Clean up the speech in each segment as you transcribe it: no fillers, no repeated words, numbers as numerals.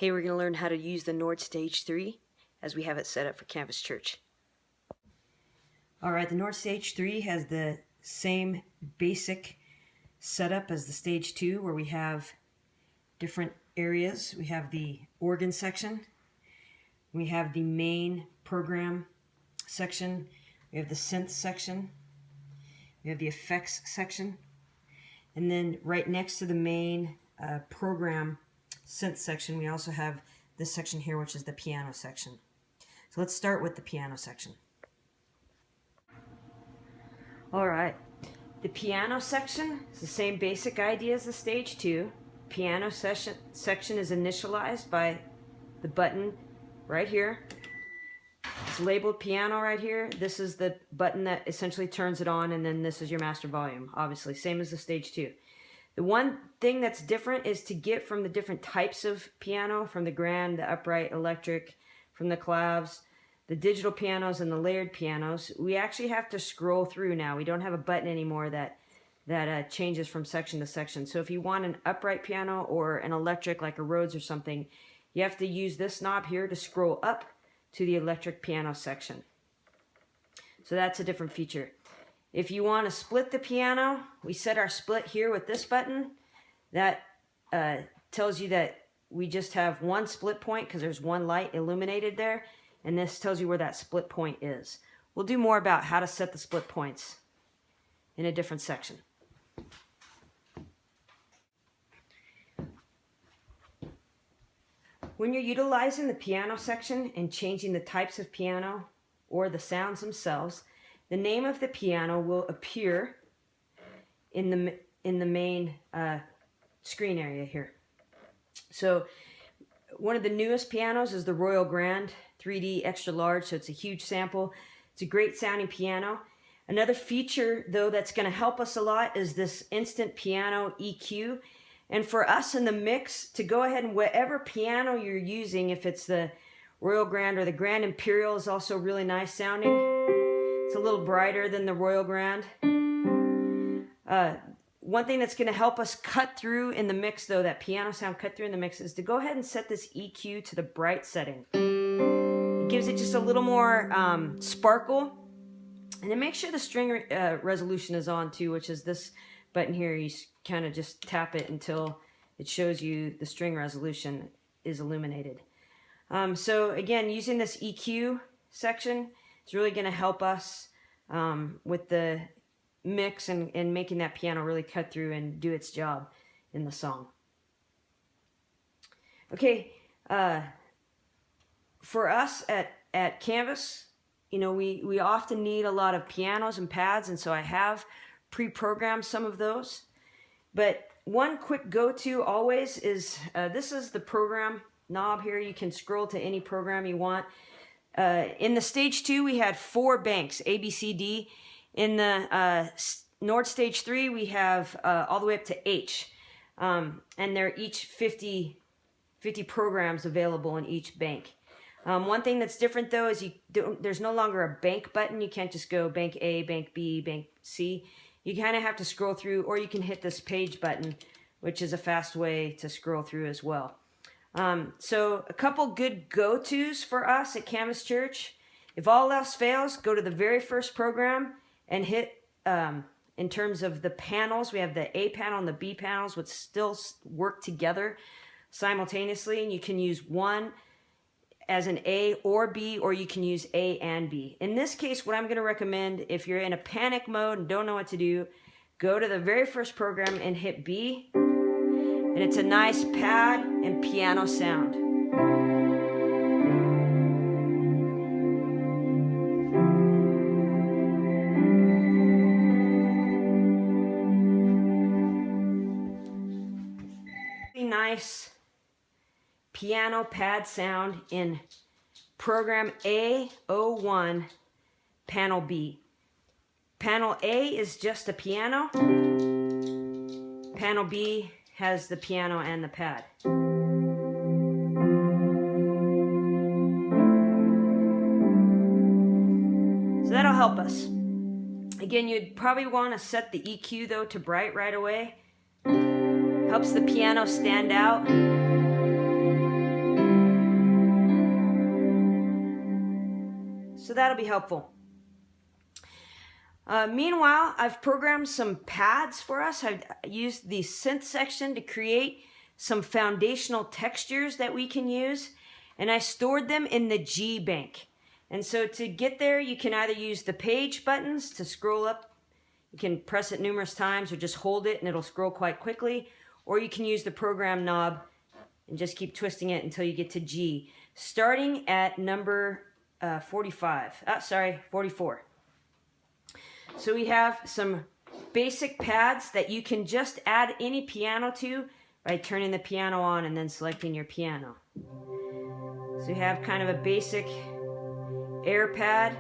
Hey, we're going to learn how to use the Nord Stage 3 as we have it set up for Canvas Church. Alright, the Nord Stage 3 has the same basic setup as the Stage 2, where we have different areas. We have the organ section, we have the main program section, we have the synth section, we have the effects section, and then right next to the main program synth section, we also have this section here, which is the piano section. So let's start with the piano section. Alright, the piano section is the same basic idea as the Stage 2. Piano section is initialized by the button right here. It's labeled piano right here. This is the button that essentially turns it on, and then this is your master volume, obviously, same as the Stage 2. The one thing that's different is to get from the different types of piano, from the grand, the upright, electric, from the clavs, the digital pianos, and the layered pianos, we actually have to scroll through now. We don't have a button anymore that changes from section to section. So if you want an upright piano or an electric like a Rhodes or something, you have to use this knob here to scroll up to the electric piano section. So that's a different feature. If you want to split the piano, we set our split here with this button. That tells you that we just have one split point because there's one light illuminated there, and this tells you where that split point is. We'll do more about how to set the split points in a different section. When you're utilizing the piano section and changing the types of piano or the sounds themselves, the name of the piano will appear in the main screen area here. So one of the newest pianos is the Royal Grand 3D Extra Large, so it's a huge sample. It's a great sounding piano. Another feature, though, that's going to help us a lot is this Instant Piano EQ. And for us in the mix, to go ahead and whatever piano you're using, if it's the Royal Grand or the Grand Imperial, is also really nice sounding. It's a little brighter than the Royal Grand. One thing that's going to help us cut through in the mix, though, that piano sound cut through in the mix, is to go ahead and set this EQ to the bright setting. It gives it just a little more sparkle. And then make sure the string resolution is on too, which is this button here. You kind of just tap it until it shows you the string resolution is illuminated. So again, using this EQ section is really going to help us with the mix and making that piano really cut through and do its job in the song. Okay, for us at Canvas, you know, we often need a lot of pianos and pads, and so I have pre-programmed some of those. But one quick go-to always is, this is the program knob here. You can scroll to any program you want. In the Stage 2, we had 4 banks, A, B, C, D. In the Nord Stage 3, we have all the way up to H. And they're each 50 programs available in each bank. One thing that's different, though, is there's no longer a bank button. You can't just go bank A, bank B, bank C. You kind of have to scroll through, or you can hit this page button, which is a fast way to scroll through as well. So a couple good go-tos for us at Canvas Church. If all else fails, go to the very first program and hit, in terms of the panels, we have the A panel and the B panels, which still work together simultaneously, and you can use one as an A or B, or you can use A and B. In this case, what I'm going to recommend, if you're in a panic mode and don't know what to do, go to the very first program and hit B, and it's a nice pad and piano sound. Really nice piano pad sound in program A01, panel B. Panel A is just a piano. Panel B has the piano and the pad. So that'll help us. Again, you'd probably want to set the EQ, though, to bright right away. Helps the piano stand out. that'll be helpful. Meanwhile, I've programmed some pads for us. I've used the synth section to create some foundational textures that we can use, and I stored them in the G bank. And so to get there, you can either use the page buttons to scroll up. You can press it numerous times or just hold it and it'll scroll quite quickly. Or you can use the program knob and just keep twisting it until you get to G, starting at number 44. So we have some basic pads that you can just add any piano to by turning the piano on and then selecting your piano. So you have kind of a basic air pad.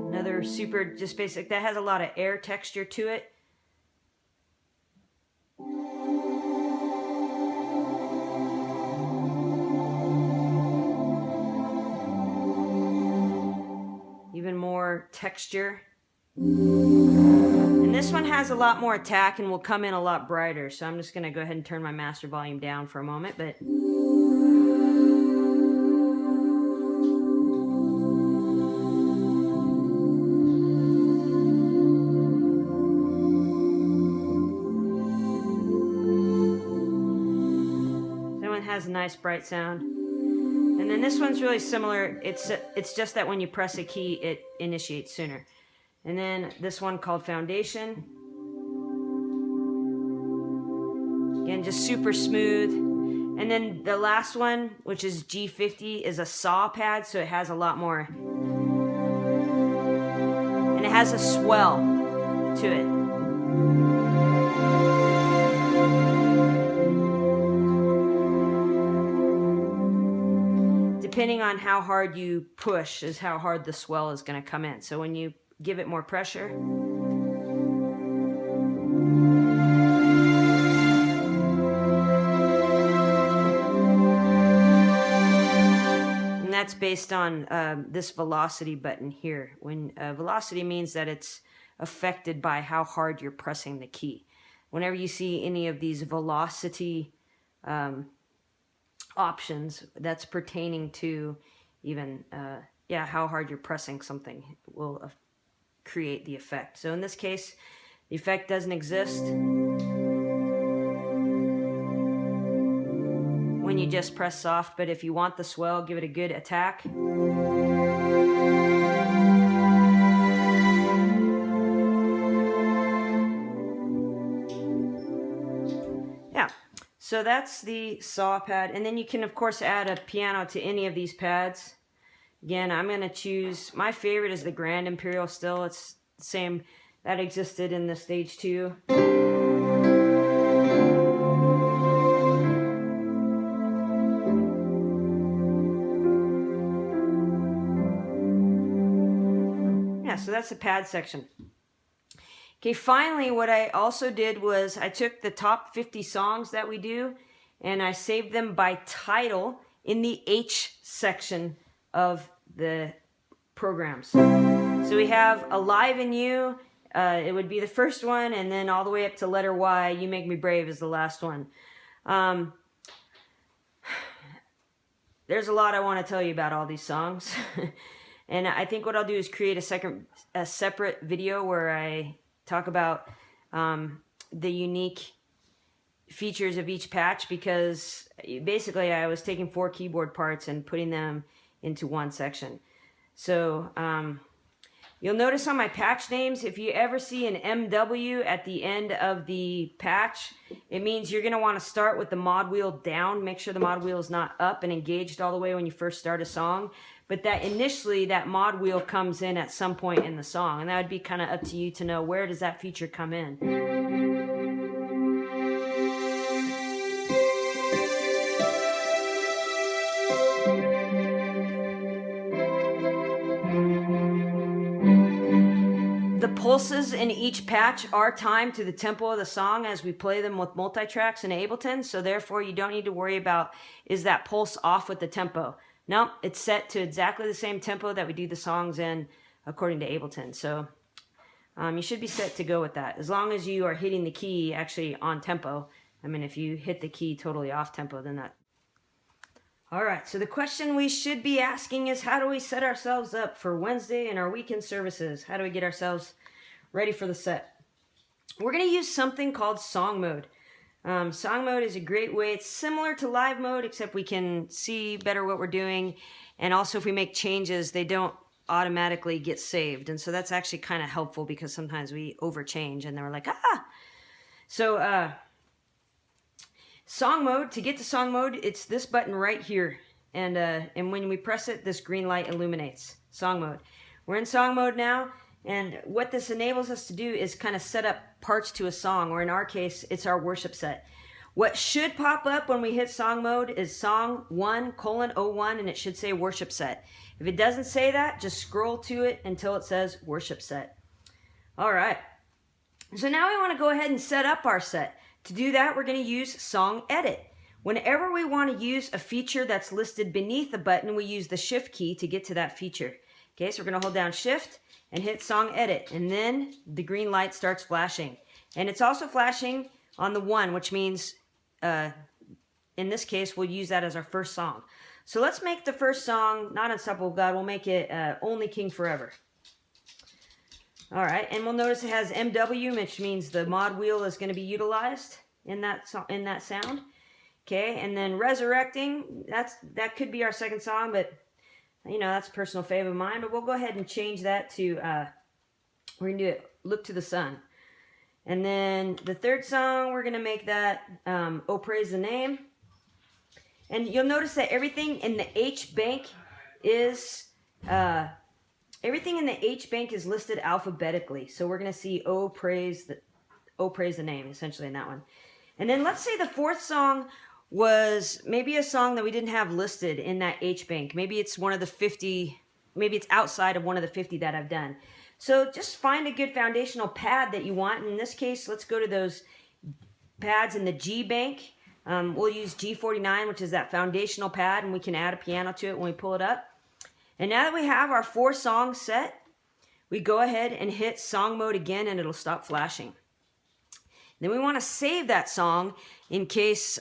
Another super just basic that has a lot of air texture to it. Even more texture. And this one has a lot more attack and will come in a lot brighter. So I'm just going to go ahead and turn my master volume down for a moment. But that one has a nice bright sound. And then this one's really similar. It's just that when you press a key, it initiates sooner. And then this one called Foundation. Again, just super smooth. And then the last one, which is G50, is a saw pad, so it has a lot more. And it has a swell to it. Depending on how hard you push is how hard the swell is going to come in. So when you give it more pressure, and that's based on this velocity button here. When velocity means that it's affected by how hard you're pressing the key. Whenever you see any of these velocity options, that's pertaining to even how hard you're pressing something will create the effect. So in this case, the effect doesn't exist when you just press soft, but if you want the swell, give it a good attack. Yeah. So that's the saw pad, and then you can of course add a piano to any of these pads. Again, I'm going to choose, my favorite is the Grand Imperial still. It's the same that existed in the Stage 2. Yeah, so that's the pad section. Okay, finally, what I also did was I took the top 50 songs that we do and I saved them by title in the H section of the programs. So we have Alive in You, it would be the first one, and then all the way up to letter Y, You Make Me Brave is the last one. There's a lot I want to tell you about all these songs. And I think what I'll do is create a separate video where I talk about the unique features of each patch, because basically I was taking 4 keyboard parts and putting them into one section. So you'll notice on my patch names, if you ever see an MW at the end of the patch, it means you're going to want to start with the mod wheel down. Make sure the mod wheel is not up and engaged all the way when you first start a song. But that initially that mod wheel comes in at some point in the song, and that would be kind of up to you to know where does that feature come in. pulses in each patch are timed to the tempo of the song as we play them with multi-tracks in Ableton. So therefore, you don't need to worry about, is that pulse off with the tempo? No, it's set to exactly the same tempo that we do the songs in according to Ableton. So you should be set to go with that. As long as you are hitting the key actually on tempo. I mean, if you hit the key totally off tempo, then that... All right, so the question we should be asking is, how do we set ourselves up for Wednesday and our weekend services? How do we get ourselves ready for the set? We're going to use something called song mode. Song mode is a great way. It's similar to live mode, except we can see better what we're doing. And also, if we make changes, they don't automatically get saved. And so that's actually kind of helpful, because sometimes we overchange and then we're like, ah! So, song mode, to get to song mode, it's this button right here. And when we press it, this green light illuminates. Song mode. We're in song mode now. And what this enables us to do is kind of set up parts to a song, or in our case, it's our worship set. What should pop up when we hit song mode is song 1:01, and it should say worship set. If it doesn't say that, just scroll to it until it says worship set. All right. So now we want to go ahead and set up our set. To do that, we're going to use Song Edit. Whenever we want to use a feature that's listed beneath the button, we use the Shift key to get to that feature. Okay, so we're going to hold down Shift and hit Song Edit, and then the green light starts flashing. And it's also flashing on the 1, which means, in this case, we'll use that as our first song. So let's make the first song, not Unstoppable God, we'll make it Only King Forever. All right, and we'll notice it has MW, which means the mod wheel is going to be utilized in that sound. Okay, and then Resurrecting, that could be our second song, but you know, that's a personal favorite of mine. But we'll go ahead and change that to, we're going to do it, Look to the Sun. And then the third song, we're going to make that Oh Praise the Name. And you'll notice that everything in the H bank is... everything in the H bank is listed alphabetically. So we're going to see Oh Praise the Name, essentially, in that one. And then let's say the fourth song was maybe a song that we didn't have listed in that H bank. Maybe it's one of the 50, maybe it's outside of one of the 50 that I've done. So just find a good foundational pad that you want. In this case, let's go to those pads in the G bank. We'll use G49, which is that foundational pad, and we can add a piano to it when we pull it up. And now that we have our 4 songs set, we go ahead and hit song mode again, and it'll stop flashing. Then we want to save that song in case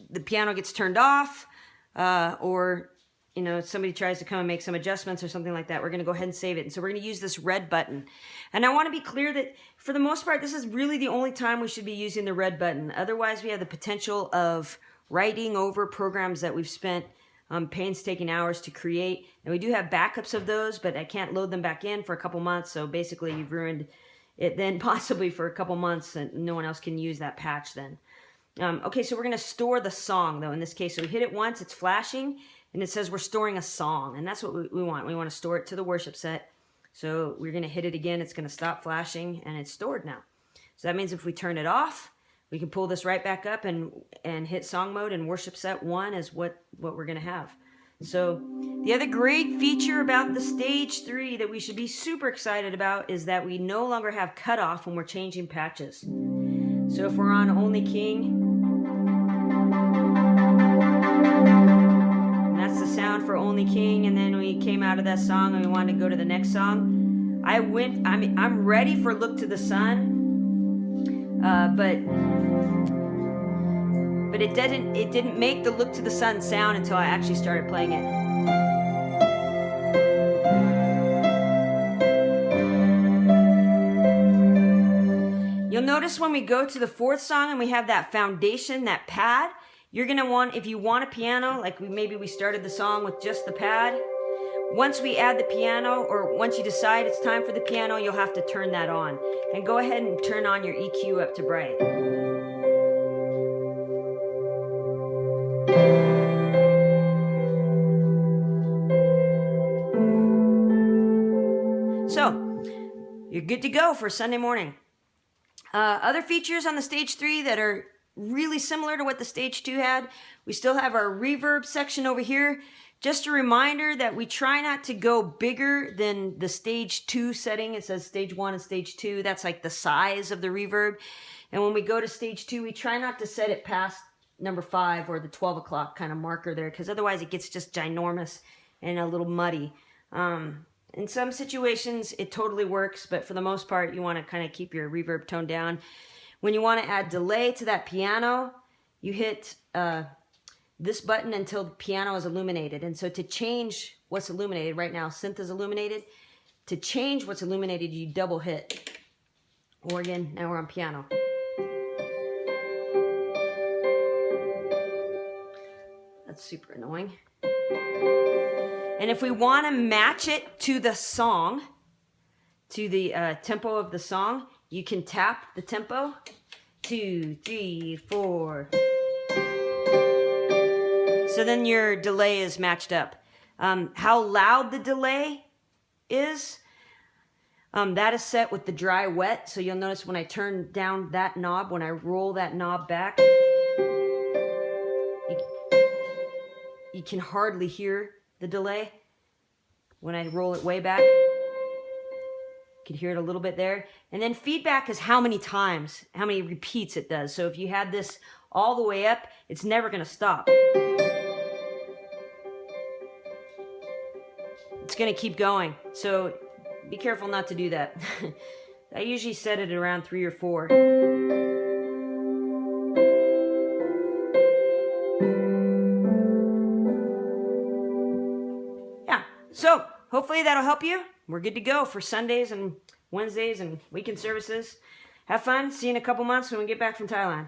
the piano gets turned off, or you know, somebody tries to come and make some adjustments or something like that. We're going to go ahead and save it. And so we're going to use this red button. And I want to be clear that for the most part, this is really the only time we should be using the red button. Otherwise, we have the potential of writing over programs that we've spent painstaking hours to create. And we do have backups of those, but I can't load them back in for a couple months. So basically, you've ruined it then possibly for a couple months, and no one else can use that patch then. Okay, so we're going to store the song, though, in this case. So we hit it once, it's flashing, and it says we're storing a song, and that's what we want. We want to store it to the worship set. So we're going to hit it again, it's going to stop flashing, and it's stored now. So that means if we turn it off, we can pull this right back up and hit song mode, and worship set 1 is what we're going to have. So the other great feature about the Stage 3 that we should be super excited about is that we no longer have cutoff when we're changing patches. So if we're on Only King, that's the sound for Only King, and then we came out of that song and we wanted to go to the next song. I'm ready for Look to the Sun, but it didn't make the Look to the Sun sound until I actually started playing it. You'll notice when we go to the 4th song and we have that foundation, that pad, you're going to want, if you want a piano, like maybe we started the song with just the pad, once we add the piano, or once you decide it's time for the piano, you'll have to turn that on. And go ahead and turn on your EQ up to bright. So, you're good to go for Sunday morning. Other features on the Stage 3 that are really similar to what the Stage 2 had, we still have our reverb section over here. Just a reminder that we try not to go bigger than the stage 2 setting. It says stage 1 and stage 2. That's like the size of the reverb. And when we go to stage 2, we try not to set it past number 5 or the 12 o'clock kind of marker there, because otherwise it gets just ginormous and a little muddy. In some situations, it totally works, but for the most part, you want to kind of keep your reverb tone down. When you want to add delay to that piano, you hit this button until the piano is illuminated. And so to change what's illuminated, right now synth is illuminated. To change what's illuminated, you double hit organ. Now we're on piano. That's super annoying. And if we want to match it to the song, to the tempo of the song, you can tap the tempo. 2, 3, 4. So then your delay is matched up. How loud the delay is, that is set with the dry wet. So you'll notice when I turn down that knob, when I roll that knob back, you can hardly hear the delay. When I roll it way back, you can hear it a little bit there. And then feedback is how many times, how many repeats it does. So if you had this all the way up, it's never going to stop. It's going to keep going. So be careful not to do that. I usually set it around 3 or 4. Yeah, so hopefully that'll help you. We're good to go for Sundays and Wednesdays and weekend services. Have fun. See you in a couple months when we get back from Thailand.